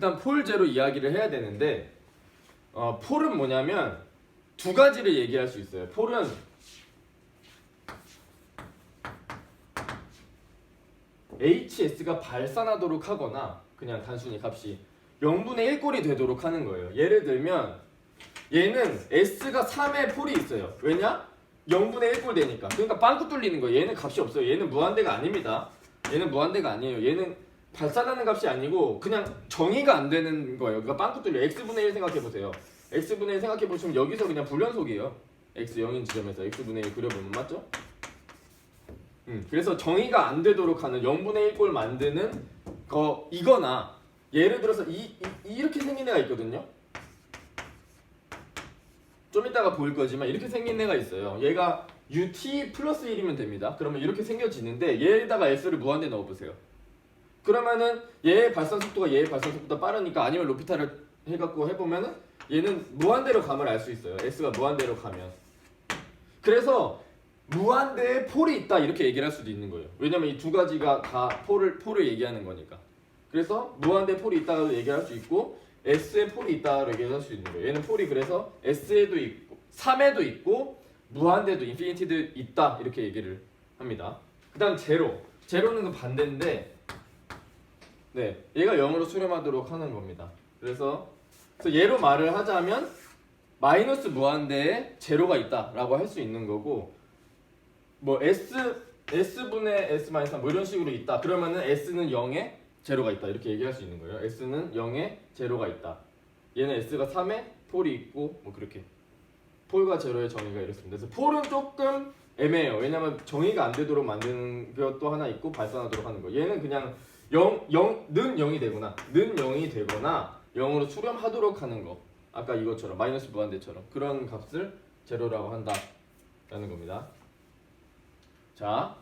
일단 폴제로 이야기를 해야 되는데 폴은 뭐냐면 두 가지를 얘기할 수 있어요. 폴은 HS가 발산하도록 하거나 그냥 단순히 값이 0분의 1꼴이 되도록 하는 거예요. 예를 들면 얘는 S가 3의 폴이 있어요. 왜냐? 0분의 1꼴 되니까. 그러니까 빵꾸 뚫리는 거예요. 얘는 값이 없어요. 얘는 무한대가 아닙니다. 얘는 무한대가 아니에요. 얘는 발산하는 값이 아니고 그냥 정의가 안 되는 거예요. 그러니까 빵꾸 뚫려. X분의 1 생각해보세요. X분의 1 생각해보시면 여기서 그냥 불연속이에요. X 0인 지점에서 X분의 1 그려보면 맞죠? 그래서 정의가 안 되도록 하는 0분의 1꼴 만드는 거 이거나 예를 들어서 이렇게 생긴 애가 있거든요. 좀 이따가 보일 거지만 이렇게 생긴 애가 있어요. 얘가 UT 플러스 1이면 됩니다. 그러면 이렇게 생겨지는데 얘에다가 S를 무한대 넣어보세요. 그러면은 얘의 발산 속도가 얘의 발산 속도보다 빠르니까 아니면 로피타를 해갖고 해보면은 얘는 무한대로 감을 알 수 있어요. S가 무한대로 가면. 그래서 무한대의 폴이 있다 이렇게 얘기를 할 수도 있는 거예요. 왜냐면 이 두 가지가 다 폴을 얘기하는 거니까. 그래서 무한대 폴이 있다고 얘기할 수 있고 S의 폴이 있다고 얘기할 수 있는 거예요. 얘는 폴이 그래서 S에도 있고 3에도 있고 무한대도 인피니티도 있다 이렇게 얘기를 합니다. 그 다음 제로는 그 반대인데 네, 얘가 0으로 수렴하도록 하는 겁니다. 그래서 얘로 말을 하자면 마이너스 무한대에 제로가 있다라고 할 수 있는 거고 뭐 S분의 S-3 뭐 이런 식으로 있다. 그러면은 S는 0에 제로가 있다. 이렇게 얘기할 수 있는 거예요. S는 0에 제로가 있다. 얘는 S가 3에 폴이 있고 뭐 그렇게 폴과 제로의 정의가 이렇습니다. 그래서 폴은 조금 애매해요. 왜냐면 정의가 안 되도록 만드는 것도 하나 있고 발산하도록 하는 거. 얘는 그냥 는 0이 되거나 0으로 수렴하도록 하는 거. 아까 이것처럼 마이너스 무한대처럼 그런 값을 제로라고 한다라는 겁니다. 자,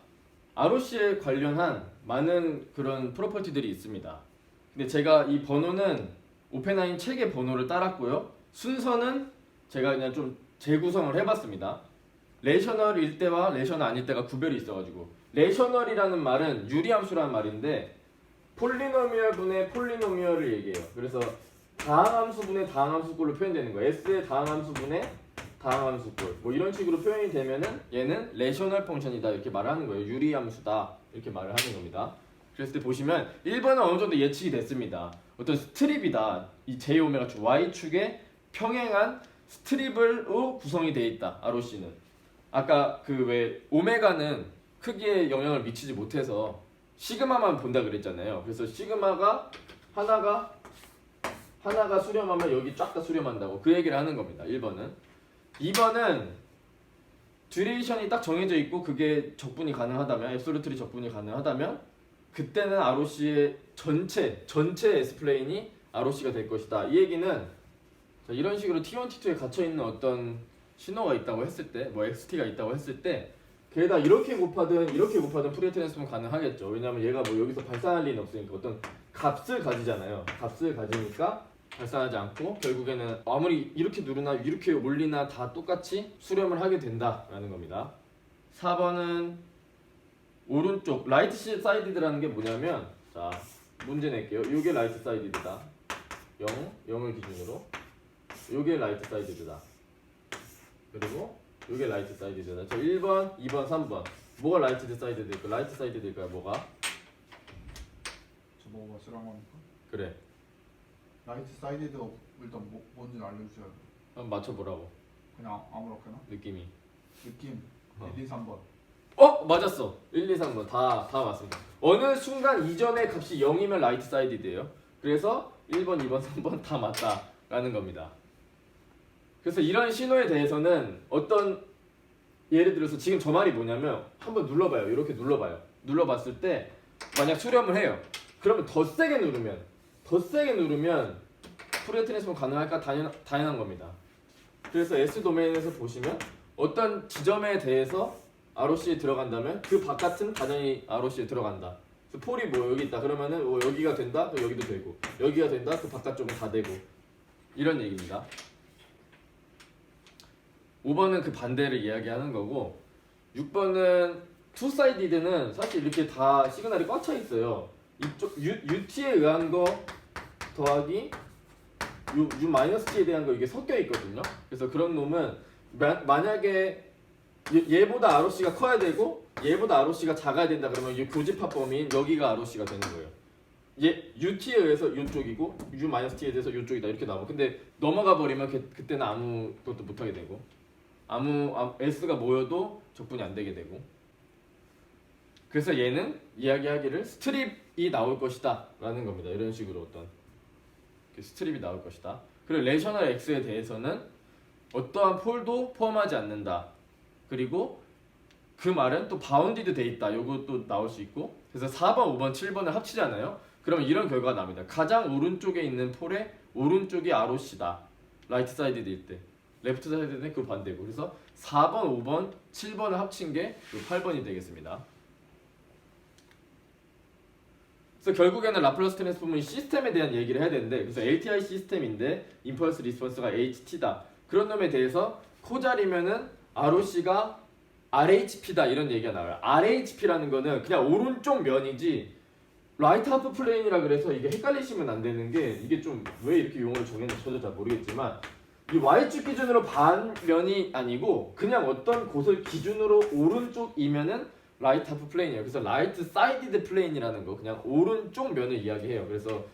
ROC에 관련한 많은 그런 프로퍼티들이 있습니다. 근데 제가 이 번호는 오펜하임 책의 번호를 따랐고요. 순서는 제가 그냥 좀 재구성을 해봤습니다. 레이셔널일 때와 레이셔널 아닐 때가 구별이 있어가지고 레이셔널이라는 말은 유리함수라는 말인데 폴리노미얼 분의 폴리노미얼을 얘기해요. 그래서 다항함수 분의 다항함수꼴로 표현되는 거예요. S의 다항함수 분의 다항함수꼴 뭐 이런 식으로 표현이 되면은 얘는 레이셔널 펑션이다 이렇게 말하는 거예요. 유리함수다 이렇게 말을 하는 겁니다. 그랬을 때 보시면 1번은 어느 정도 예측이 됐습니다. 어떤 스트립이다. 이 J오메가축 Y축에 평행한 스트립으로 구성이 되어 있다. ROC는 아까 그 왜 오메가는 크기에 영향을 미치지 못해서 시그마만 본다 그랬잖아요. 그래서 시그마가 하나가 수렴하면 여기 쫙 다 수렴한다고 그 얘기를 하는 겁니다. 1번은 2번은 듀레이션이 딱 정해져 있고 그게 적분이 가능하다면 앱솔루트리 적분이 가능하다면 그때는 ROC의 전체 S플레인이 ROC가 될 것이다. 이 얘기는 자, 이런 식으로 T1, T2에 갇혀있는 어떤 신호가 있다고 했을 때 뭐 XT가 있다고 했을 때 걔가 이렇게 곱하든 푸리어 트랜스폼 가능하겠죠. 왜냐면 얘가 뭐 여기서 발산할 리는 없으니까 어떤 값을 가지잖아요. 값을 가지니까 발산하지 않고 결국에는 아무리 이렇게 누르나 이렇게 올리나 다 똑같이 수렴을 하게 된다라는 겁니다. 4번은 오른쪽 라이트 사이디드라는 게 뭐냐면 자 문제 낼게요. 요게 라이트 사이디드다. 0을 기준으로 요게 라이트 사이디드다. 그리고 요게 라이트 사이디드다. 저 1번, 2번, 3번 뭐가 라이트 사이디드일까? 라이트 사이디드일까요? 뭐가? 저 뭐가 싫어한 겁니까? 그래 라이트 사이드드 일단 뭔지 알려주셔야 돼요. 한번 맞춰보라고. 그냥 아무렇게나? 느낌이 느낌 1, 2, 3번. 맞았어. 1, 2, 3번 다 맞습니다. 어느 순간 이전의 값이 0이면 라이트 사이디드예요. 그래서 1번, 2번, 3번 다 맞다라는 겁니다. 그래서 이런 신호에 대해서는 어떤 예를 들어서 지금 저 말이 뭐냐면 한번 눌러봐요. 이렇게 눌러봤을 때 만약 수렴을 해요. 그러면 더 세게 누르면 푸리어 트랜스폼 가능할까? 당연한 겁니다. 그래서 S 도메인에서 보시면 어떤 지점에 대해서 ROC에 들어간다면 그 바깥은 당연히 ROC에 들어간다. 그래서 폴이 뭐 여기 있다 그러면은 뭐 여기가 된다 또 여기도 되고 여기가 된다 그 바깥쪽은 다 되고 이런 얘기입니다. 5번은 그 반대를 이야기하는 거고 6번은 투사이디드는 사실 이렇게 다 시그널이 꽉 차 있어요. 이쪽 UT에 의한 거 더하기 u 마이너스 t에 대한 거 이게 섞여 있거든요. 그래서 그런 놈은 만약에 얘보다 ROC가 커야 되고 얘보다 ROC가 작아야 된다 그러면 이 교집합 범위인 여기가 ROC가 되는 거예요. 얘 UT에 의해서 이쪽이고 u 마이너스 t에 대해서 이쪽이다 이렇게 나오고 근데 넘어가 버리면 그때는 아무것도 못 하게 되고 S가 모여도 적분이 안 되게 되고 그래서 얘는 이야기하기를 스트립이 나올 것이다 라는 겁니다. 이런 식으로 어떤 스트립이 나올 것이다. 그리고 레이셔널 X에 대해서는 어떠한 폴도 포함하지 않는다. 그리고 그 말은 또 바운디드 돼 있다. 요것도 나올 수 있고 그래서 4번, 5번, 7번을 합치잖아요. 그러면 이런 결과가 납니다. 가장 오른쪽에 있는 폴의 오른쪽이 ROC다. 라이트 사이드일 때 레프트 사이드는 그 반대고 그래서 4번, 5번, 7번을 합친 게 8번이 되겠습니다. 그래서 결국에는 라플라스 트랜스폼은 시스템에 대한 얘기를 해야 되는데 그래서 LTI 시스템인데 임펄스 리스폰스가 HT다. 그런 놈에 대해서 코자리면은 ROC가 RHP다 이런 얘기가 나와요. RHP라는 거는 그냥 오른쪽 면이지 라이트 하프 플레인이라 그래서 이게 헷갈리시면 안 되는 게 이게 좀 왜 이렇게 용어를 정했는지 저도 잘 모르겠지만 이 Y축 기준으로 반면이 아니고 그냥 어떤 곳을 기준으로 오른쪽이면은 라이트 하프 플레인이에요. 그래서 라이트 사이디드 플레인이라는 거 그냥 오른쪽 면을 이야기해요. 그래서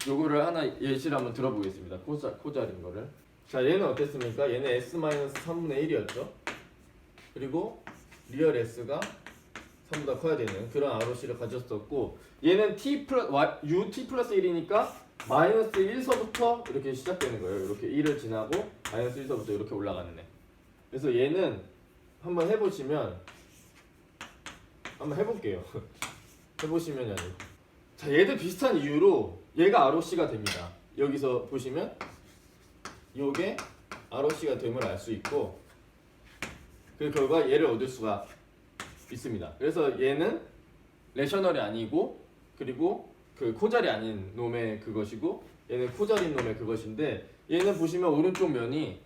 요거를 하나 예시를 한번 들어보겠습니다. 코자린 거를. 자 얘는 어땠습니까? 얘는 S-3분의 1이었죠. 그리고 리얼 S가 3보다 커야 되는 그런 ROC를 가졌었고 얘는 UT 플러스 1이니까 마이너스 1서부터 이렇게 시작되는 거예요. 이렇게 1을 지나고 마이너스 1서부터 이렇게 올라가는 애. 그래서 얘는 한번 해보시면 한번 해볼게요. 해보시면이 아니고 자 얘들 비슷한 이유로 얘가 ROC가 됩니다. 여기서 보시면 요게 ROC가 됨을 알 수 있고 그 결과 얘를 얻을 수가 있습니다. 그래서 얘는 레셔널이 아니고 그리고 그 코자리 아닌 놈의 그것이고 얘는 코자리인 놈의 그것인데 얘는 보시면 오른쪽 면이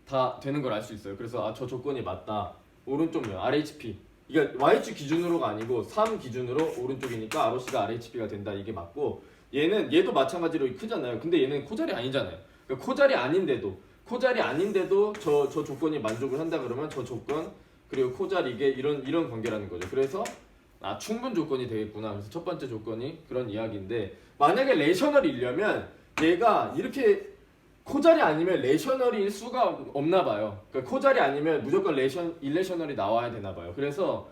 다 되는 걸 알 수 있어요. 그래서 저 조건이 맞다. 오른쪽 면 RHP 이게 Y축 기준으로가 아니고 3 기준으로 오른쪽이니까 ROC가 RHP가 된다. 이게 맞고 얘도 마찬가지로 크잖아요. 근데 얘는 코자리 아니잖아요. 그러니까 코자리 아닌데도 저 조건이 만족을 한다 그러면 저 조건 그리고 코자리 이게 이런 관계라는 거죠. 그래서 충분 조건이 되겠구나. 그래서 첫 번째 조건이 그런 이야기인데 만약에 레셔널이려면 얘가 이렇게 코자리 아니면 레셔널일 수가 없나 봐요. 그러니까 코자리 아니면 무조건 일레셔널이 나와야 되나 봐요. 그래서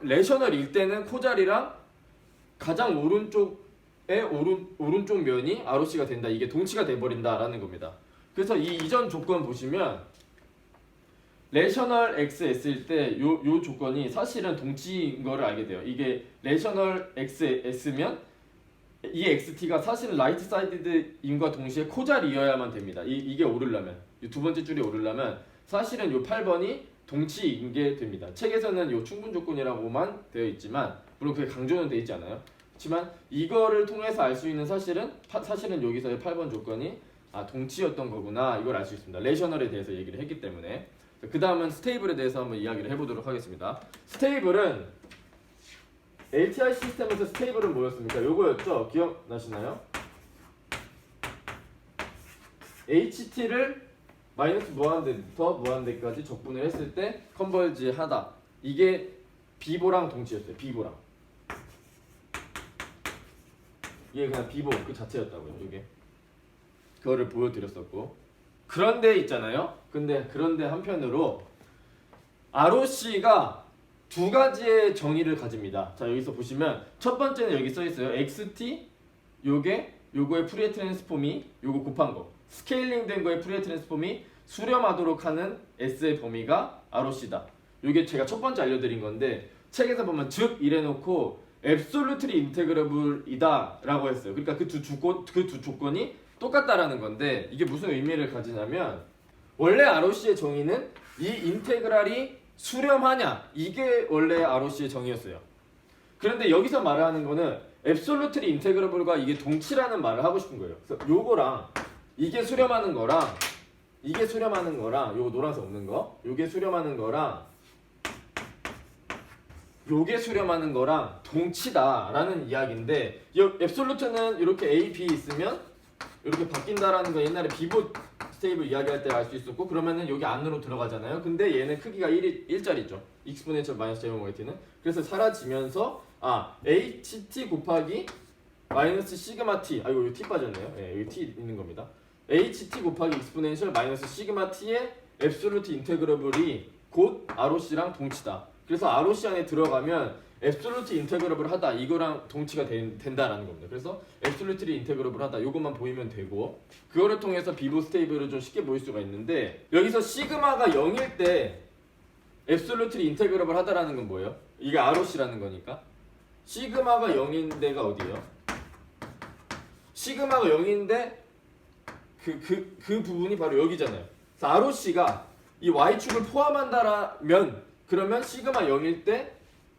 레셔널일 때는 코자리랑 가장 오른쪽의 오른쪽 면이 ROC가 된다. 이게 동치가 돼버린다라는 겁니다. 그래서 이 이전 조건 보시면 레셔널 XS일 때 요 조건이 사실은 동치인 거를 알게 돼요. 이게 레셔널 XS면 이 XT가 사실은 라이트 사이드인과 동시에 코자리여야만 됩니다. 이게 오르려면 이 두 번째 줄이 오르려면 사실은 요 8번이 동치인 게 됩니다. 책에서는 요 충분 조건이라고만 되어 있지만 물론 그게 강조는 되어 있지 않아요. 그렇지만 이거를 통해서 알 수 있는 사실은 여기서의 8번 조건이 동치였던 거구나 이걸 알 수 있습니다. 레셔널에 대해서 얘기를 했기 때문에. 그 다음은 스테이블에 대해서 한번 이야기를 해보도록 하겠습니다. 스테이블은 LTI 시스템에서 스테이블은 뭐였습니까? 요거였죠? 기억나시나요? HT를 마이너스 무한대부터 무한대까지 적분을 했을 때 컨버지 하다. 이게 비보랑 동치였어요. 비보랑. 이게 그냥 비보 그 자체였다고요. 이게. 그거를 보여드렸었고. 그런데 있잖아요. 그런데 한편으로 ROC가 두 가지의 정의를 가집니다. 자 여기서 보시면 첫 번째는 여기 써 있어요. XT 요거의 푸리에 트랜스폼이 요거 곱한 거. 스케일링 된 거의 푸리에 트랜스폼이 수렴하도록 하는 S의 범위가 ROC다. 요게 제가 첫 번째 알려드린 건데 책에서 보면 즉 이래놓고 앱솔루트리 인테그러블이다 라고 했어요. 그러니까 그 두 조건이 똑같다라는 건데 이게 무슨 의미를 가지냐면 원래 ROC의 정의는 이 인테그랄이 수렴하냐 이게 원래 ROC의 정의였어요. 그런데 여기서 말하는 거는 앱솔루트리 인테그러블과 이게 동치라는 말을 하고 싶은 거예요. 그래서 요거랑 이게 수렴하는 거랑 요거 노란색 없는 거 요게 수렴하는 거랑 요게 수렴하는 거랑 동치다라는 이야기인데 이 앱솔루트는 이렇게 A, B 있으면 이렇게 바뀐다라는 거 옛날에 비보 스테이블 이야기할 때 알 수 있었고 그러면은 여기 안으로 들어가잖아요. 근데 얘는 크기가 1짜리죠. 익스포넨셜 마이너스 제곱마이트는. 그래서 사라지면서 HT 곱하기 마이너스 시그마 T 이거 T 빠졌네요. 예, 여기 T 있는 겁니다. HT 곱하기 익스포넨셜 마이너스 시그마 T의 앱솔루트 인테그러블이 곧 ROC랑 동치다. 그래서 ROC 안에 들어가면 앱솔루트 인테그러블 하다 이거랑 동치가 된다라는 겁니다. 그래서 앱솔루트 인테그러블 하다 이것만 보이면 되고 그거를 통해서 비보 스테이블을 좀 쉽게 보일 수가 있는데 여기서 시그마가 0일 때 앱솔루트 인테그러블 하다라는 건 뭐예요? 이게 ROC라는 거니까 시그마가 0인 데가 어디예요? 시그마가 0인데 그 부분이 바로 여기잖아요. 그래서 ROC가 이 Y축을 포함한다라면 그러면 시그마 0일 때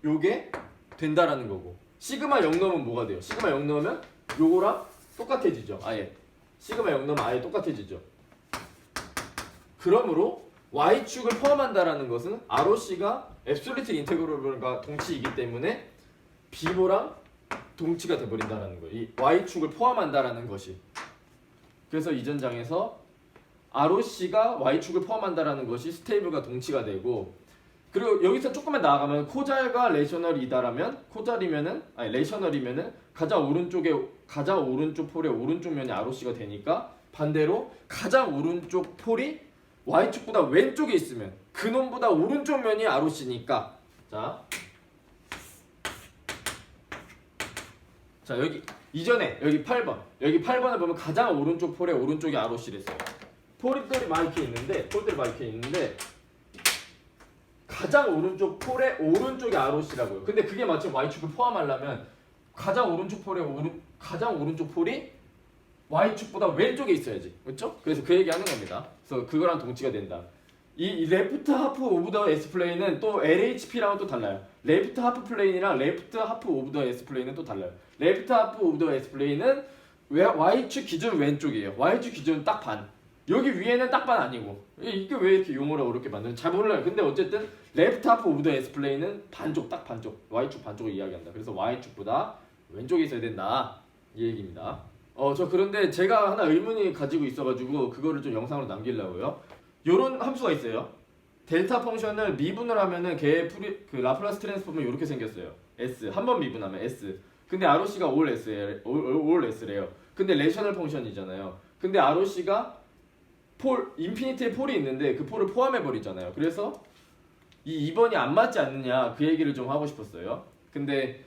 요게 된다라는 거고 시그마 0 넣으면 뭐가 돼요? 시그마 0 넣으면 요거랑 똑같아지죠. 아예 시그마 0 넣으면 아예 똑같아지죠. 그러므로 Y축을 포함한다라는 것은 ROC가 앱솔루트 인테그러블과 동치이기 때문에 비보랑 동치가 돼버린다라는 거예요. 이 Y축을 포함한다라는 것이. 그래서 이전장에서 ROC가 Y축을 포함한다라는 것이 스테이블과 동치가 되고 그리고 여기서 조금만 나아가면 코잘과 레이셔널이다라면 레이셔널이면은 가장 오른쪽 폴의 오른쪽 면이 ROC가 되니까 반대로 가장 오른쪽 폴이 Y축보다 왼쪽에 있으면 그놈보다 오른쪽 면이 ROC니까 자 여기 이전에 여기 8번을 보면 가장 오른쪽 폴의 오른쪽이 ROC랬어요. 폴들이 많이 이렇게 있는데 가장 오른쪽 폴의 오른쪽이 ROC라고요. 근데 그게 마침 Y축을 포함하려면 가장 오른쪽 폴이 Y축보다 왼쪽에 있어야지. 그렇죠? 그래서 그 얘기하는 겁니다. 그래서 그거랑 동치가 된다. 이 레프트 하프 오브 더 S 플레인은 또 LHP랑은 또 달라요. 레프트 하프 플레인이랑 레프트 하프 오브 더 S 플레인은 또 달라요. 레프트 하프 오브 더 S 플레인은 Y축 기준 왼쪽이에요. Y축 기준은 딱 반. 여기 위에는 딱 반 아니고 이게 왜 이렇게 용어를 어렵게 만드는지 잘 몰라요. 근데 어쨌든 레프트 하프 오브 더 S 플레인은 딱 반쪽 Y축 반쪽을 이야기한다. 그래서 Y축보다 왼쪽에 있어야 된다 이 얘기입니다. 그런데 제가 하나 의문이 가지고 있어가지고 그거를 좀 영상으로 남기려고요. 요런 함수가 있어요. 델타 펑션을 미분을 하면은 걔의 그 라플라스 트랜스폼은 이렇게 생겼어요. S 한 번 미분하면 S. 근데 ROC가 올 S래요. 근데 레이셔널 펑션이잖아요. 근데 ROC가 인피니트의 폴이 있는데 그 폴을 포함해 버리잖아요. 그래서 이 2번이 안 맞지 않느냐 그 얘기를 좀 하고 싶었어요. 근데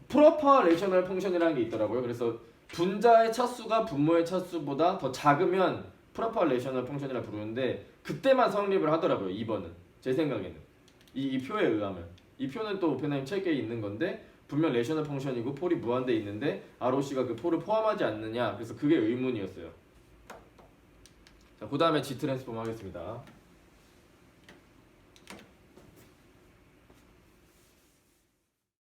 프로퍼 레이셔널 펑션이라는 게 있더라고요. 그래서 분자의 차수가 분모의 차수보다 더 작으면 프로퍼 레이셔널 펑션이라 부르는데 그때만 성립을 하더라고요. 2번은 제 생각에는 이 표에 의하면 이 표는 또 오펜하임 책에 있는 건데 분명 레이셔널 펑션이고 폴이 무한대 있는데 ROC가 그 폴을 포함하지 않느냐 그래서 그게 의문이었어요. 자, 그 다음에 G 트랜스폼 하겠습니다.